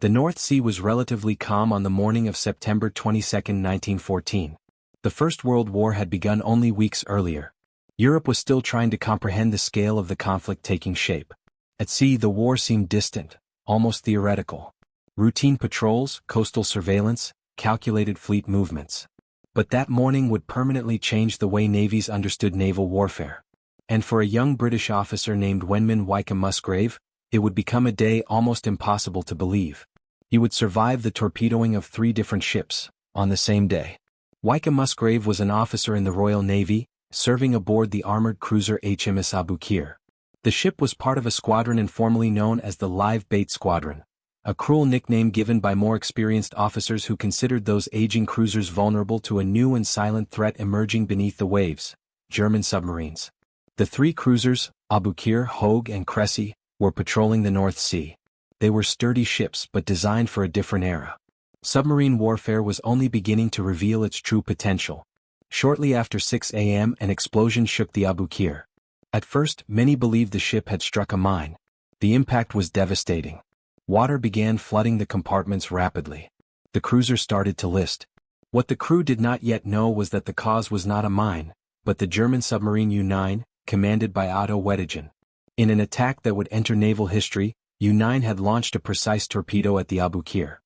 The North Sea was relatively calm on the morning of September 22, 1914. The First World War had begun only weeks earlier. Europe was still trying to comprehend the scale of the conflict taking shape. At sea, the war seemed distant, almost theoretical. Routine patrols, coastal surveillance, calculated fleet movements. But that morning would permanently change the way navies understood naval warfare. And for a young British officer named Wenman Wykeham-Musgrave, it would become a day almost impossible to believe. He would survive the torpedoing of 3 different ships, on the same day. Wykeham-Musgrave was an officer in the Royal Navy, serving aboard the armored cruiser HMS Aboukir. The ship was part of a squadron informally known as the Live Bait Squadron, a cruel nickname given by more experienced officers who considered those aging cruisers vulnerable to a new and silent threat emerging beneath the waves: German submarines. The 3 cruisers, Aboukir, Hogue, and Cressy, were patrolling the North Sea. They were sturdy ships but designed for a different era. Submarine warfare was only beginning to reveal its true potential. Shortly after 6 a.m. an explosion shook the Aboukir. At first, many believed the ship had struck a mine. The impact was devastating. Water began flooding the compartments rapidly. The cruiser started to list. What the crew did not yet know was that the cause was not a mine, but the German submarine U-9, commanded by Otto Weddigen. In an attack that would enter naval history, U-9 had launched a precise torpedo at the Aboukir.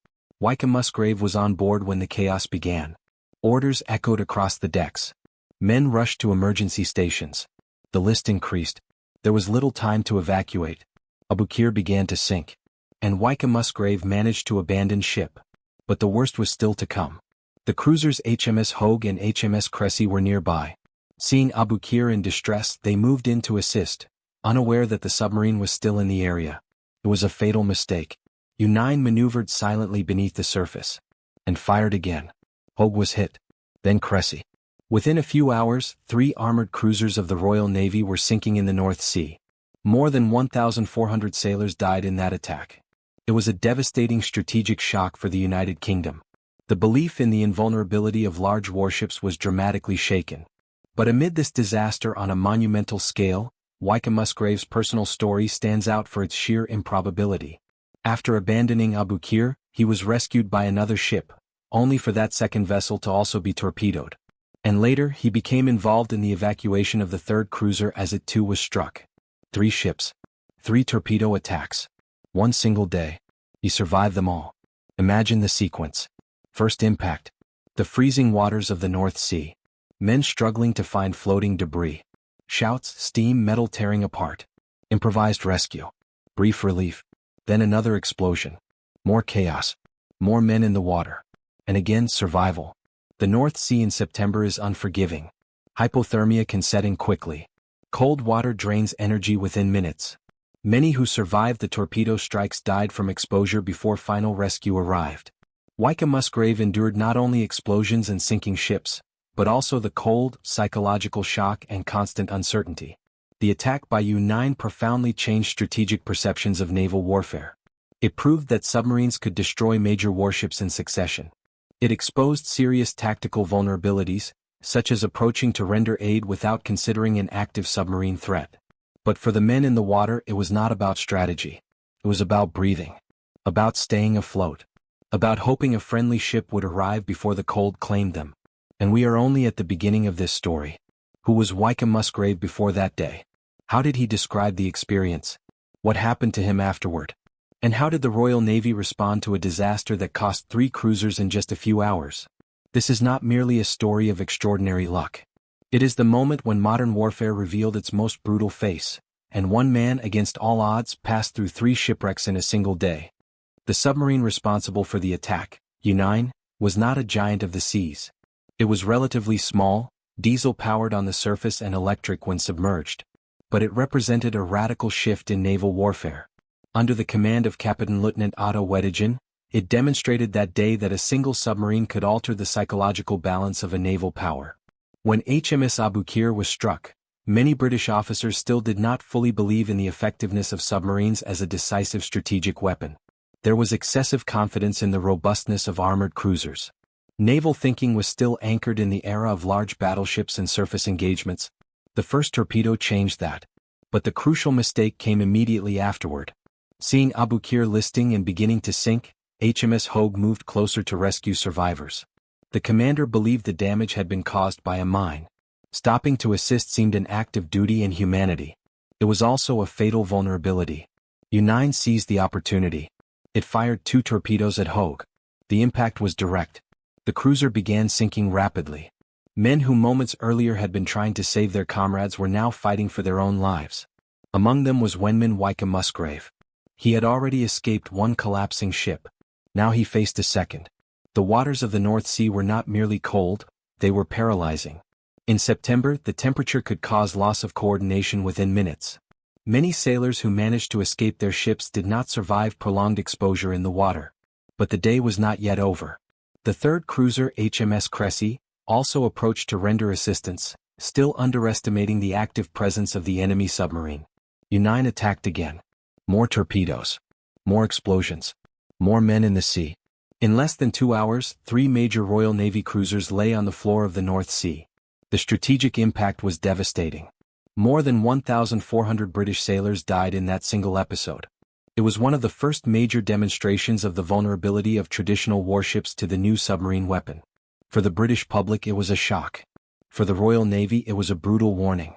Wykeham-Musgrave was on board when the chaos began. Orders echoed across the decks. Men rushed to emergency stations. The list increased. There was little time to evacuate. Aboukir began to sink. And Wykeham-Musgrave managed to abandon ship. But the worst was still to come. The cruisers HMS Hogue and HMS Cressy were nearby. Seeing Aboukir in distress, they moved in to assist, unaware that the submarine was still in the area. It was a fatal mistake. U-9 maneuvered silently beneath the surface. And fired again. Hogue was hit. Then Cressy. Within a few hours, 3 armored cruisers of the Royal Navy were sinking in the North Sea. More than 1,400 sailors died in that attack. It was a devastating strategic shock for the United Kingdom. The belief in the invulnerability of large warships was dramatically shaken. But amid this disaster on a monumental scale, Wykeham-Musgrave's personal story stands out for its sheer improbability. After abandoning Aboukir, he was rescued by another ship, only for that second vessel to also be torpedoed. And later, he became involved in the evacuation of the 3rd cruiser as it too was struck. 3 ships. 3 torpedo attacks. 1 single day. He survived them all. Imagine the sequence. First impact. The freezing waters of the North Sea. Men struggling to find floating debris. Shouts, steam, metal tearing apart. Improvised rescue. Brief relief. Then another explosion. More chaos. More men in the water. And again, survival. The North Sea in September is unforgiving. Hypothermia can set in quickly. Cold water drains energy within minutes. Many who survived the torpedo strikes died from exposure before final rescue arrived. Wykeham-Musgrave endured not only explosions and sinking ships, but also the cold, psychological shock and constant uncertainty. The attack by U-9 profoundly changed strategic perceptions of naval warfare. It proved that submarines could destroy major warships in succession. It exposed serious tactical vulnerabilities, such as approaching to render aid without considering an active submarine threat. But for the men in the water, it was not about strategy. It was about breathing. About staying afloat. About hoping a friendly ship would arrive before the cold claimed them. And we are only at the beginning of this story. Who was Wykeham-Musgrave before that day? How did he describe the experience? What happened to him afterward? And how did the Royal Navy respond to a disaster that cost 3 cruisers in just a few hours? This is not merely a story of extraordinary luck. It is the moment when modern warfare revealed its most brutal face, and one man against all odds passed through 3 shipwrecks in a single day. The submarine responsible for the attack, U-9, was not a giant of the seas. It was relatively small, diesel-powered on the surface and electric when submerged. But it represented a radical shift in naval warfare. Under the command of Captain Lieutenant Otto Weddigen, it demonstrated that day that a single submarine could alter the psychological balance of a naval power. When HMS Aboukir was struck, many British officers still did not fully believe in the effectiveness of submarines as a decisive strategic weapon. There was excessive confidence in the robustness of armored cruisers. Naval thinking was still anchored in the era of large battleships and surface engagements. The first torpedo changed that. But the crucial mistake came immediately afterward. Seeing Aboukir listing and beginning to sink, HMS Hogue moved closer to rescue survivors. The commander believed the damage had been caused by a mine. Stopping to assist seemed an act of duty and humanity. It was also a fatal vulnerability. U-9 seized the opportunity. It fired 2 torpedoes at Hogue. The impact was direct. The cruiser began sinking rapidly. Men who moments earlier had been trying to save their comrades were now fighting for their own lives. Among them was Wenman Wykeham-Musgrave. He had already escaped one collapsing ship. Now he faced a second. The waters of the North Sea were not merely cold, they were paralyzing. In September, the temperature could cause loss of coordination within minutes. Many sailors who managed to escape their ships did not survive prolonged exposure in the water. But the day was not yet over. The third cruiser, HMS Cressy, also approached to render assistance, still underestimating the active presence of the enemy submarine. U-9 attacked again. More torpedoes. More explosions. More men in the sea. In less than 2 hours, 3 major Royal Navy cruisers lay on the floor of the North Sea. The strategic impact was devastating. More than 1,400 British sailors died in that single episode. It was one of the first major demonstrations of the vulnerability of traditional warships to the new submarine weapon. For the British public it was a shock. For the Royal Navy it was a brutal warning.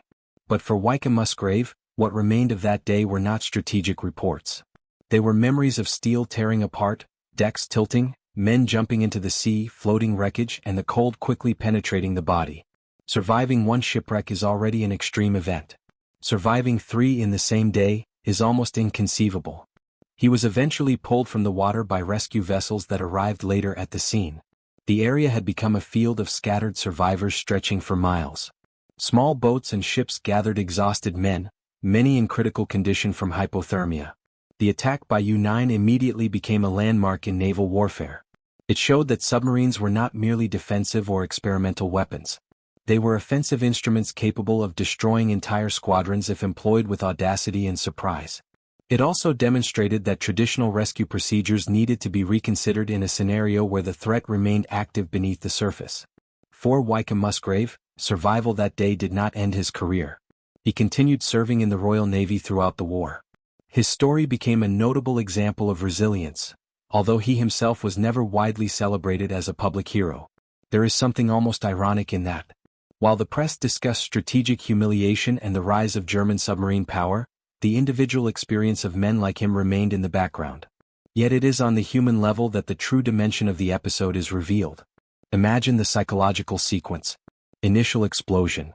But for Wykeham-Musgrave, what remained of that day were not strategic reports. They were memories of steel tearing apart, decks tilting, men jumping into the sea, floating wreckage, and the cold quickly penetrating the body. Surviving one shipwreck is already an extreme event. Surviving 3 in the same day is almost inconceivable. He was eventually pulled from the water by rescue vessels that arrived later at the scene. The area had become a field of scattered survivors stretching for miles. Small boats and ships gathered exhausted men, many in critical condition from hypothermia. The attack by U-9 immediately became a landmark in naval warfare. It showed that submarines were not merely defensive or experimental weapons. They were offensive instruments capable of destroying entire squadrons if employed with audacity and surprise. It also demonstrated that traditional rescue procedures needed to be reconsidered in a scenario where the threat remained active beneath the surface. For Wykeham-Musgrave, survival that day did not end his career. He continued serving in the Royal Navy throughout the war. His story became a notable example of resilience, although he himself was never widely celebrated as a public hero. There is something almost ironic in that. While the press discussed strategic humiliation and the rise of German submarine power, the individual experience of men like him remained in the background. Yet it is on the human level that the true dimension of the episode is revealed. Imagine the psychological sequence. Initial explosion.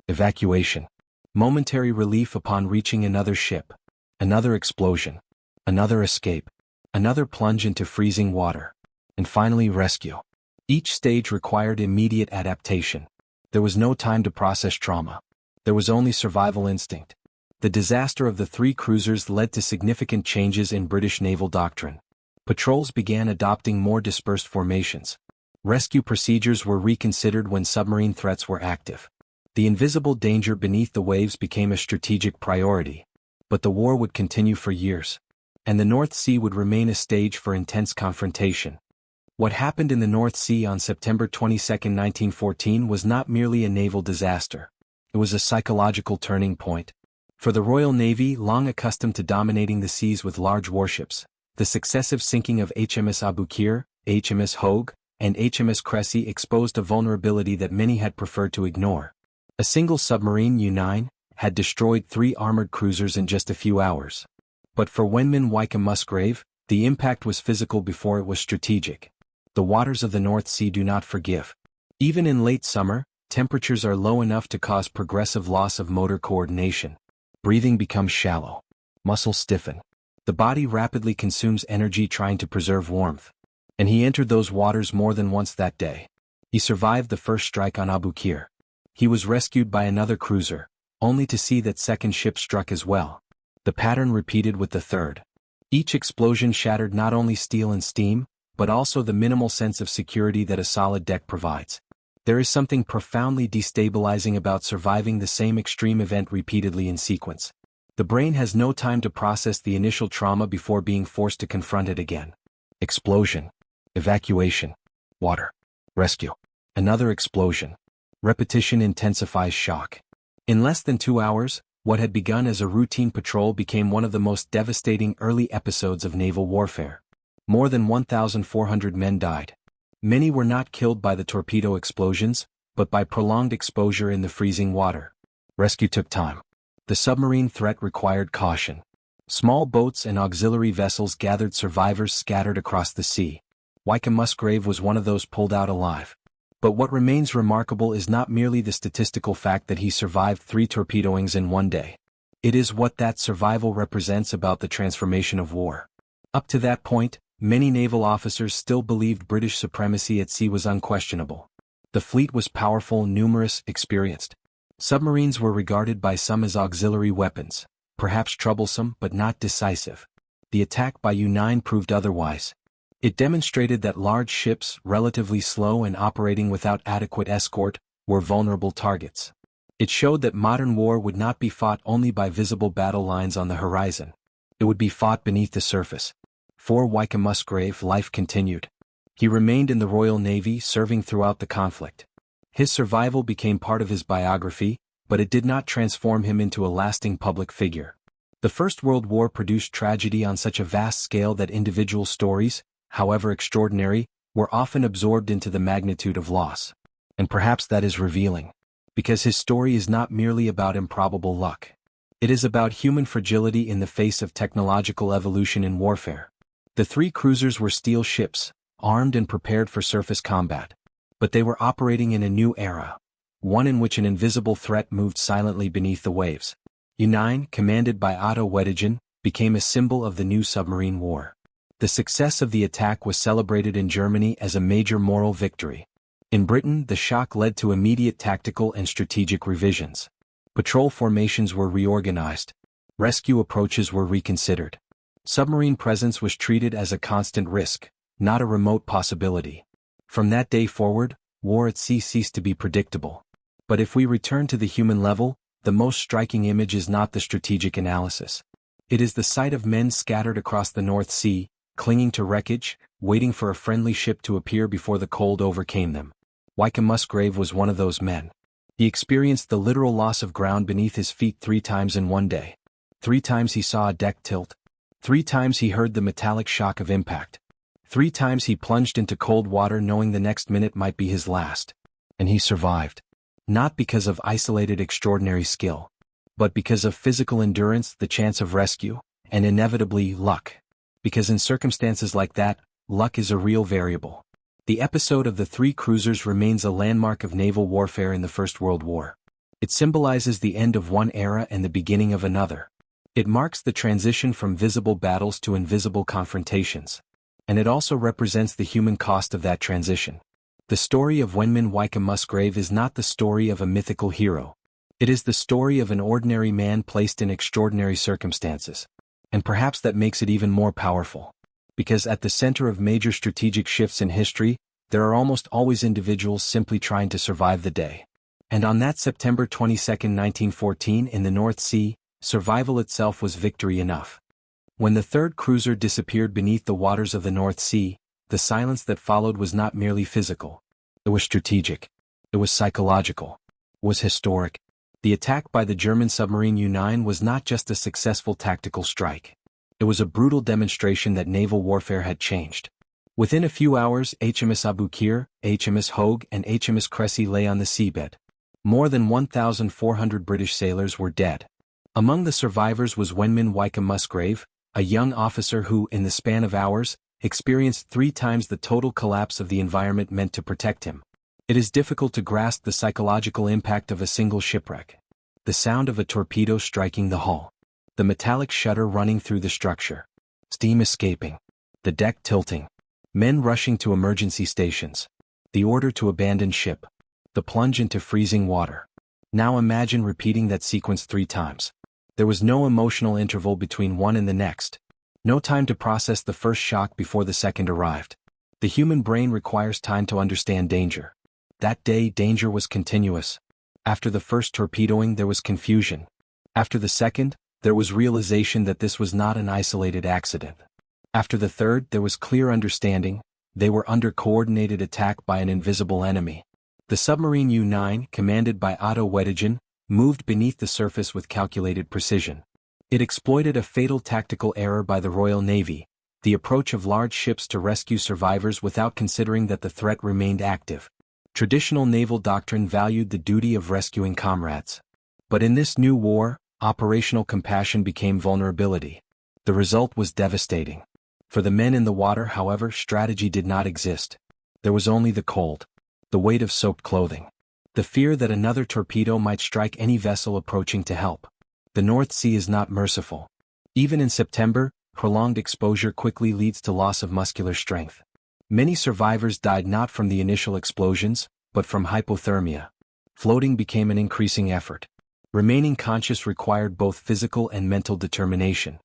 Evacuation. Momentary relief upon reaching another ship. Another explosion. Another escape. Another plunge into freezing water. And finally rescue. Each stage required immediate adaptation. There was no time to process trauma. There was only survival instinct. The disaster of the 3 cruisers led to significant changes in British naval doctrine. Patrols began adopting more dispersed formations. Rescue procedures were reconsidered when submarine threats were active. The invisible danger beneath the waves became a strategic priority. But the war would continue for years. And the North Sea would remain a stage for intense confrontation. What happened in the North Sea on September 22, 1914 was not merely a naval disaster. It was a psychological turning point. For the Royal Navy, long accustomed to dominating the seas with large warships, the successive sinking of HMS Aboukir, HMS Hogue, and HMS Cressy exposed a vulnerability that many had preferred to ignore. A single submarine, U-9, had destroyed 3 armored cruisers in just a few hours. But for Wenman Wykeham-Musgrave, the impact was physical before it was strategic. The waters of the North Sea do not forgive. Even in late summer, temperatures are low enough to cause progressive loss of motor coordination. Breathing becomes shallow. Muscles stiffen. The body rapidly consumes energy trying to preserve warmth. And he entered those waters more than once that day. He survived the first strike on Aboukir. He was rescued by another cruiser, only to see that second ship struck as well. The pattern repeated with the third. Each explosion shattered not only steel and steam, but also the minimal sense of security that a solid deck provides. There is something profoundly destabilizing about surviving the same extreme event repeatedly in sequence. The brain has no time to process the initial trauma before being forced to confront it again. Explosion. Evacuation. Water. Rescue. Another explosion. Repetition intensifies shock. In less than 2 hours, what had begun as a routine patrol became one of the most devastating early episodes of naval warfare. More than 1,400 men died. Many were not killed by the torpedo explosions, but by prolonged exposure in the freezing water. Rescue took time. The submarine threat required caution. Small boats and auxiliary vessels gathered survivors scattered across the sea. Wykeham-Musgrave was one of those pulled out alive. But what remains remarkable is not merely the statistical fact that he survived 3 torpedoings in one day. It is what that survival represents about the transformation of war. Up to that point, many naval officers still believed British supremacy at sea was unquestionable. The fleet was powerful, numerous, experienced. Submarines were regarded by some as auxiliary weapons, perhaps troublesome but not decisive. The attack by U-9 proved otherwise. It demonstrated that large ships, relatively slow and operating without adequate escort, were vulnerable targets. It showed that modern war would not be fought only by visible battle lines on the horizon. It would be fought beneath the surface. For Wykeham-Musgrave, life continued. He remained in the Royal Navy, serving throughout the conflict. His survival became part of his biography, but it did not transform him into a lasting public figure. The First World War produced tragedy on such a vast scale that individual stories, however extraordinary, were often absorbed into the magnitude of loss. And perhaps that is revealing. Because his story is not merely about improbable luck. It is about human fragility in the face of technological evolution in warfare. The 3 cruisers were steel ships, armed and prepared for surface combat. But they were operating in a new era, one in which an invisible threat moved silently beneath the waves. U-9, commanded by Otto Weddigen, became a symbol of the new submarine war. The success of the attack was celebrated in Germany as a major moral victory. In Britain, the shock led to immediate tactical and strategic revisions. Patrol formations were reorganized. Rescue approaches were reconsidered. Submarine presence was treated as a constant risk, not a remote possibility. From that day forward, war at sea ceased to be predictable. But if we return to the human level, the most striking image is not the strategic analysis. It is the sight of men scattered across the North Sea, clinging to wreckage, waiting for a friendly ship to appear before the cold overcame them. Wykeham-Musgrave was one of those men. He experienced the literal loss of ground beneath his feet 3 times in one day. 3 times he saw a deck tilt. 3 times he heard the metallic shock of impact. 3 times he plunged into cold water knowing the next minute might be his last. And he survived. Not because of isolated extraordinary skill, but because of physical endurance, the chance of rescue, and inevitably luck. Because in circumstances like that, luck is a real variable. The episode of the 3 cruisers remains a landmark of naval warfare in the First World War. It symbolizes the end of one era and the beginning of another. It marks the transition from visible battles to invisible confrontations. And it also represents the human cost of that transition. The story of Wenman Wykeham-Musgrave is not the story of a mythical hero. It is the story of an ordinary man placed in extraordinary circumstances. And perhaps that makes it even more powerful. Because at the center of major strategic shifts in history, there are almost always individuals simply trying to survive the day. And on that September 22, 1914 in the North Sea, survival itself was victory enough. When the 3rd cruiser disappeared beneath the waters of the North Sea, the silence that followed was not merely physical. It was strategic. It was psychological. It was historic. The attack by the German submarine U-9 was not just a successful tactical strike. It was a brutal demonstration that naval warfare had changed. Within a few hours, HMS Aboukir, HMS Hogue, and HMS Cressy lay on the seabed. More than 1,400 British sailors were dead. Among the survivors was Wenman Wykeham-Musgrave, a young officer who, in the span of hours, experienced 3 times the total collapse of the environment meant to protect him. It is difficult to grasp the psychological impact of a single shipwreck. The sound of a torpedo striking the hull. The metallic shudder running through the structure. Steam escaping. The deck tilting. Men rushing to emergency stations. The order to abandon ship. The plunge into freezing water. Now imagine repeating that sequence 3 times. There was no emotional interval between one and the next. No time to process the first shock before the second arrived. The human brain requires time to understand danger. That day, danger was continuous. After the first torpedoing, there was confusion. After the second, there was realization that this was not an isolated accident. After the third, there was clear understanding. They were under coordinated attack by an invisible enemy. The submarine U-9, commanded by Otto Weddigen, moved beneath the surface with calculated precision. It exploited a fatal tactical error by the Royal Navy, the approach of large ships to rescue survivors without considering that the threat remained active. Traditional naval doctrine valued the duty of rescuing comrades. But in this new war, operational compassion became vulnerability. The result was devastating. For the men in the water, however, strategy did not exist. There was only the cold, the weight of soaked clothing, the fear that another torpedo might strike any vessel approaching to help. The North Sea is not merciful. Even in September, prolonged exposure quickly leads to loss of muscular strength. Many survivors died not from the initial explosions, but from hypothermia. Floating became an increasing effort. Remaining conscious required both physical and mental determination.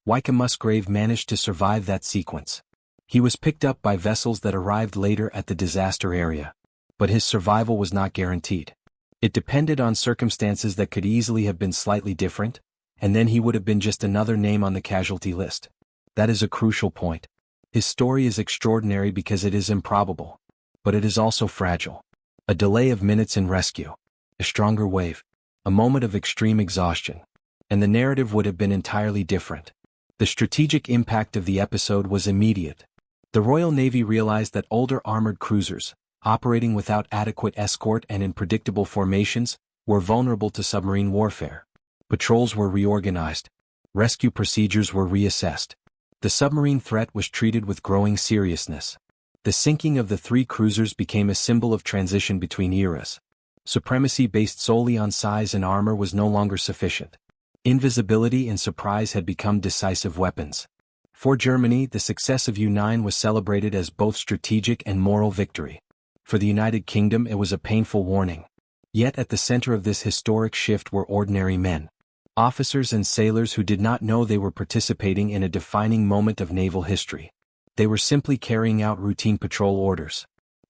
Wykeham-Musgrave managed to survive that sequence. He was picked up by vessels that arrived later at the disaster area. But his survival was not guaranteed. It depended on circumstances that could easily have been slightly different, and then he would have been just another name on the casualty list. That is a crucial point. His story is extraordinary because it is improbable. But it is also fragile. A delay of minutes in rescue. A stronger wave. A moment of extreme exhaustion. And the narrative would have been entirely different. The strategic impact of the episode was immediate. The Royal Navy realized that older armored cruisers, operating without adequate escort and in predictable formations, were vulnerable to submarine warfare. Patrols were reorganized. Rescue procedures were reassessed. The submarine threat was treated with growing seriousness. The sinking of the three cruisers became a symbol of transition between eras. Supremacy based solely on size and armor was no longer sufficient. Invisibility and surprise had become decisive weapons. For Germany, the success of U-9 was celebrated as both strategic and moral victory. For the United Kingdom, it was a painful warning. Yet at the center of this historic shift were ordinary men. Officers and sailors who did not know they were participating in a defining moment of naval history. They were simply carrying out routine patrol orders.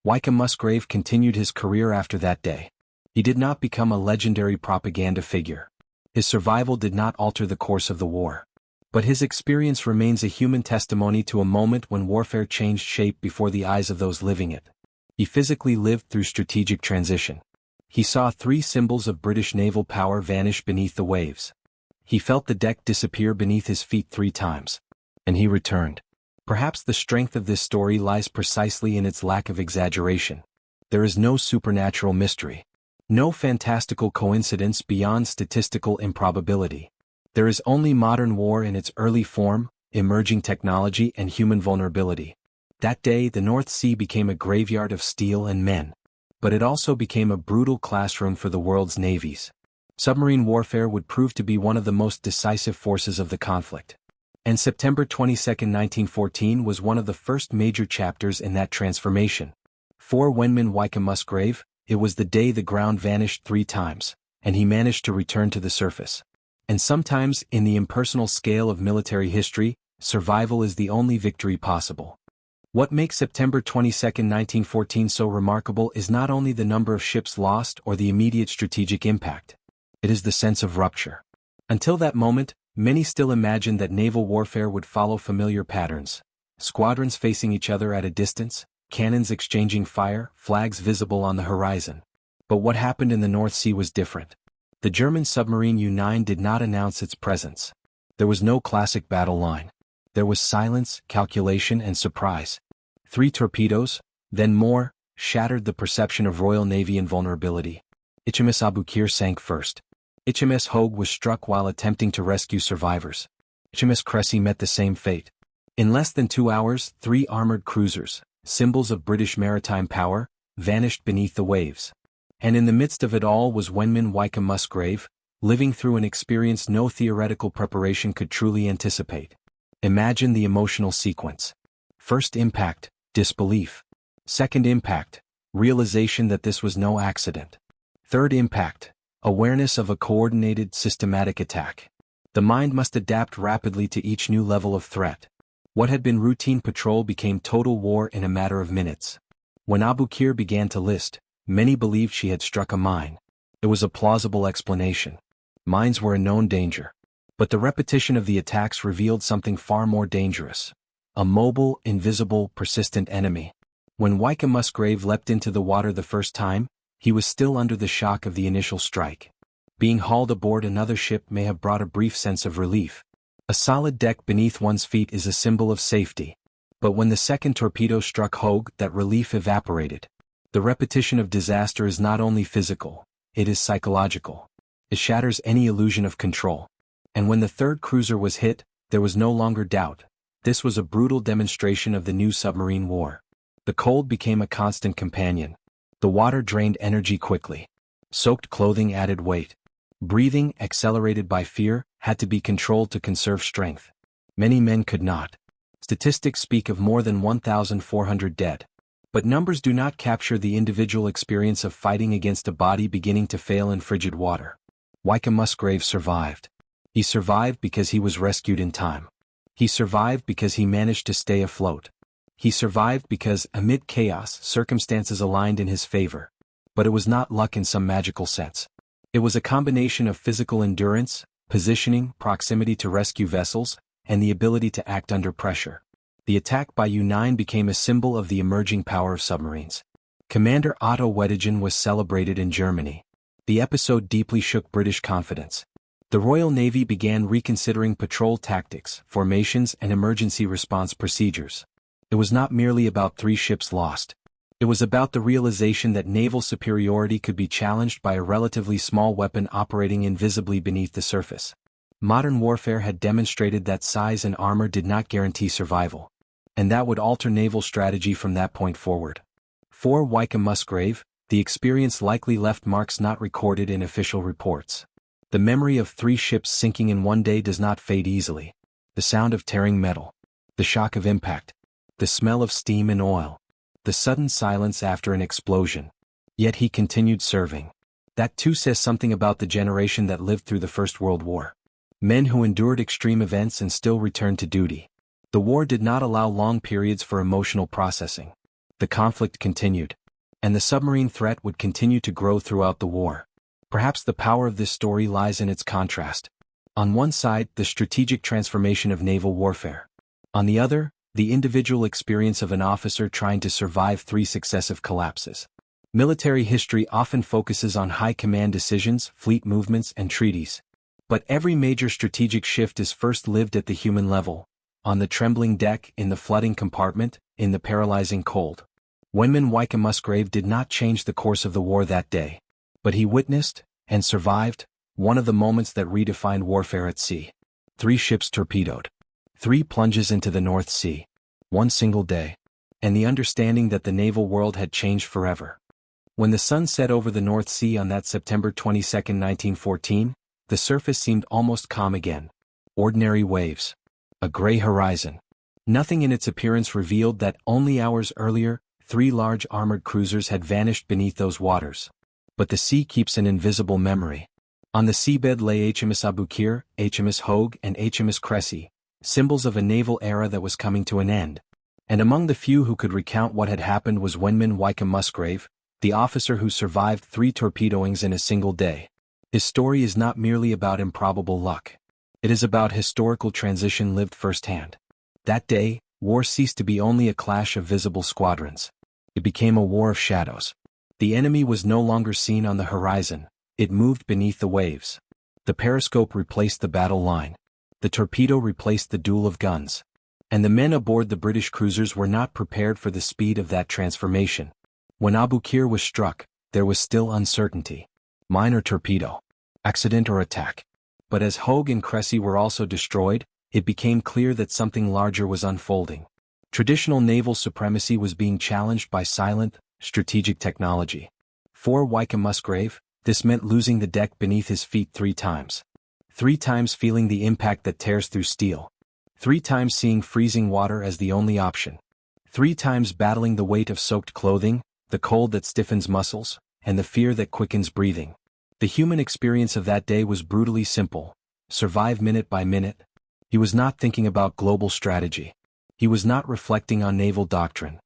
Wykeham-Musgrave continued his career after that day. He did not become a legendary propaganda figure. His survival did not alter the course of the war. But his experience remains a human testimony to a moment when warfare changed shape before the eyes of those living it. He physically lived through strategic transition. He saw three symbols of British naval power vanish beneath the waves. He felt the deck disappear beneath his feet 3 times. And he returned. Perhaps the strength of this story lies precisely in its lack of exaggeration. There is no supernatural mystery. No fantastical coincidence beyond statistical improbability. There is only modern war in its early form, emerging technology and human vulnerability. That day the North Sea became a graveyard of steel and men. But it also became a brutal classroom for the world's navies. Submarine warfare would prove to be one of the most decisive forces of the conflict. And September 22, 1914 was one of the first major chapters in that transformation. For Wenman Wykeham-Musgrave, it was the day the ground vanished 3 times, and he managed to return to the surface. And sometimes, in the impersonal scale of military history, survival is the only victory possible. What makes September 22, 1914 so remarkable is not only the number of ships lost or the immediate strategic impact. It is the sense of rupture. Until that moment, many still imagined that naval warfare would follow familiar patterns. Squadrons facing each other at a distance, cannons exchanging fire, flags visible on the horizon. But what happened in the North Sea was different. The German submarine U-9 did not announce its presence. There was no classic battle line. There was silence, calculation, and surprise. 3 torpedoes, then more, shattered the perception of Royal Navy invulnerability. HMS Aboukir sank first. HMS Hogue was struck while attempting to rescue survivors. HMS Cressy met the same fate. In less than 2 hours, 3 armored cruisers, symbols of British maritime power, vanished beneath the waves. And in the midst of it all was Wenman Wykeham-Musgrave, living through an experience no theoretical preparation could truly anticipate. Imagine the emotional sequence. First impact, disbelief. Second impact, realization that this was no accident. Third impact, awareness of a coordinated, systematic attack. The mind must adapt rapidly to each new level of threat. What had been routine patrol became total war in a matter of minutes. When Aboukir began to list, many believed she had struck a mine. It was a plausible explanation. Mines were a known danger. But the repetition of the attacks revealed something far more dangerous. A mobile, invisible, persistent enemy. When Wykeham-Musgrave leapt into the water the first time, he was still under the shock of the initial strike. Being hauled aboard another ship may have brought a brief sense of relief. A solid deck beneath one's feet is a symbol of safety. But when the second torpedo struck Hogue, that relief evaporated. The repetition of disaster is not only physical, it is psychological. It shatters any illusion of control. And when the third cruiser was hit, there was no longer doubt. This was a brutal demonstration of the new submarine war. The cold became a constant companion. The water drained energy quickly. Soaked clothing added weight. Breathing, accelerated by fear, had to be controlled to conserve strength. Many men could not. Statistics speak of more than 1,400 dead. But numbers do not capture the individual experience of fighting against a body beginning to fail in frigid water. Wykeham-Musgrave survived. He survived because he was rescued in time. He survived because he managed to stay afloat. He survived because, amid chaos, circumstances aligned in his favor. But it was not luck in some magical sense. It was a combination of physical endurance, positioning, proximity to rescue vessels, and the ability to act under pressure. The attack by U-9 became a symbol of the emerging power of submarines. Commander Otto Weddigen was celebrated in Germany. The episode deeply shook British confidence. The Royal Navy began reconsidering patrol tactics, formations, and emergency response procedures. It was not merely about 3 ships lost. It was about the realization that naval superiority could be challenged by a relatively small weapon operating invisibly beneath the surface. Modern warfare had demonstrated that size and armor did not guarantee survival. And that would alter naval strategy from that point forward. For Wykeham-Musgrave, the experience likely left marks not recorded in official reports. The memory of 3 ships sinking in one day does not fade easily. The sound of tearing metal. The shock of impact. The smell of steam and oil. The sudden silence after an explosion. Yet he continued serving. That too says something about the generation that lived through the First World War. Men who endured extreme events and still returned to duty. The war did not allow long periods for emotional processing. The conflict continued. And the submarine threat would continue to grow throughout the war. Perhaps the power of this story lies in its contrast. On one side, the strategic transformation of naval warfare. On the other, the individual experience of an officer trying to survive 3 successive collapses. Military history often focuses on high command decisions, fleet movements, and treaties. But every major strategic shift is first lived at the human level. On the trembling deck, in the flooding compartment, in the paralyzing cold. Wenman Wykeham-Musgrave did not change the course of the war that day. But he witnessed, and survived, one of the moments that redefined warfare at sea. 3 ships torpedoed. 3 plunges into the North Sea. 1 single day. And the understanding that the naval world had changed forever. When the sun set over the North Sea on that September 22, 1914, the surface seemed almost calm again. Ordinary waves. A gray horizon. Nothing in its appearance revealed that only hours earlier, 3 large armored cruisers had vanished beneath those waters. But the sea keeps an invisible memory. On the seabed lay HMS Aboukir, HMS Hogue, and HMS Cressy, symbols of a naval era that was coming to an end. And among the few who could recount what had happened was Wenman Wykeham-Musgrave, the officer who survived 3 torpedoings in a single day. His story is not merely about improbable luck. It is about historical transition lived firsthand. That day, war ceased to be only a clash of visible squadrons. It became a war of shadows. The enemy was no longer seen on the horizon. It moved beneath the waves. The periscope replaced the battle line. The torpedo replaced the duel of guns. And the men aboard the British cruisers were not prepared for the speed of that transformation. When Aboukir was struck, there was still uncertainty. Mine or torpedo? Accident or attack? But as Hogue and Cressy were also destroyed, it became clear that something larger was unfolding. Traditional naval supremacy was being challenged by silent, strategic technology. For Wykeham-Musgrave, this meant losing the deck beneath his feet 3 times. 3 times feeling the impact that tears through steel. 3 times seeing freezing water as the only option. 3 times battling the weight of soaked clothing, the cold that stiffens muscles, and the fear that quickens breathing. The human experience of that day was brutally simple. Survive minute by minute. He was not thinking about global strategy. He was not reflecting on naval doctrine.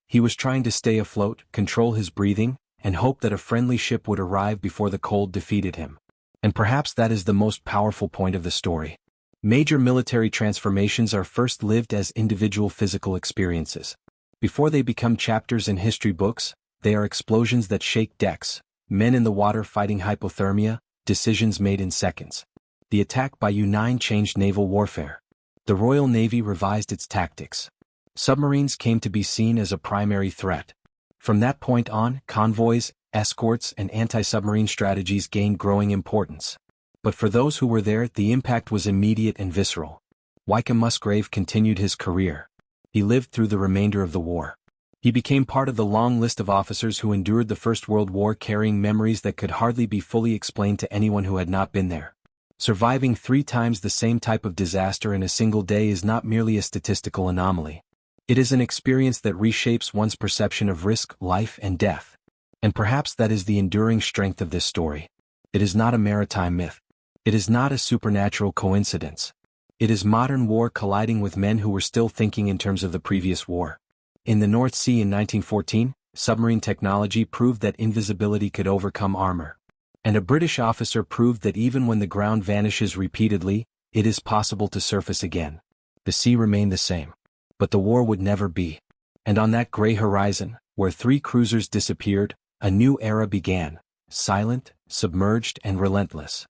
He was trying to stay afloat, control his breathing, and hope that a friendly ship would arrive before the cold defeated him. And perhaps that is the most powerful point of the story. Major military transformations are first lived as individual physical experiences. Before they become chapters in history books, they are explosions that shake decks, men in the water fighting hypothermia, decisions made in seconds. The attack by U-9 changed naval warfare. The Royal Navy revised its tactics. Submarines came to be seen as a primary threat. From that point on, convoys, escorts, and anti-submarine strategies gained growing importance. But for those who were there, the impact was immediate and visceral. Wykeham-Musgrave continued his career. He lived through the remainder of the war. He became part of the long list of officers who endured the First World War, carrying memories that could hardly be fully explained to anyone who had not been there. Surviving 3 times the same type of disaster in a single day is not merely a statistical anomaly. It is an experience that reshapes one's perception of risk, life, and death. And perhaps that is the enduring strength of this story. It is not a maritime myth. It is not a supernatural coincidence. It is modern war colliding with men who were still thinking in terms of the previous war. In the North Sea in 1914, submarine technology proved that invisibility could overcome armor. And a British officer proved that even when the ground vanishes repeatedly, it is possible to surface again. The sea remained the same. But the war would never be. And on that gray horizon, where 3 cruisers disappeared, a new era began, silent, submerged, and relentless.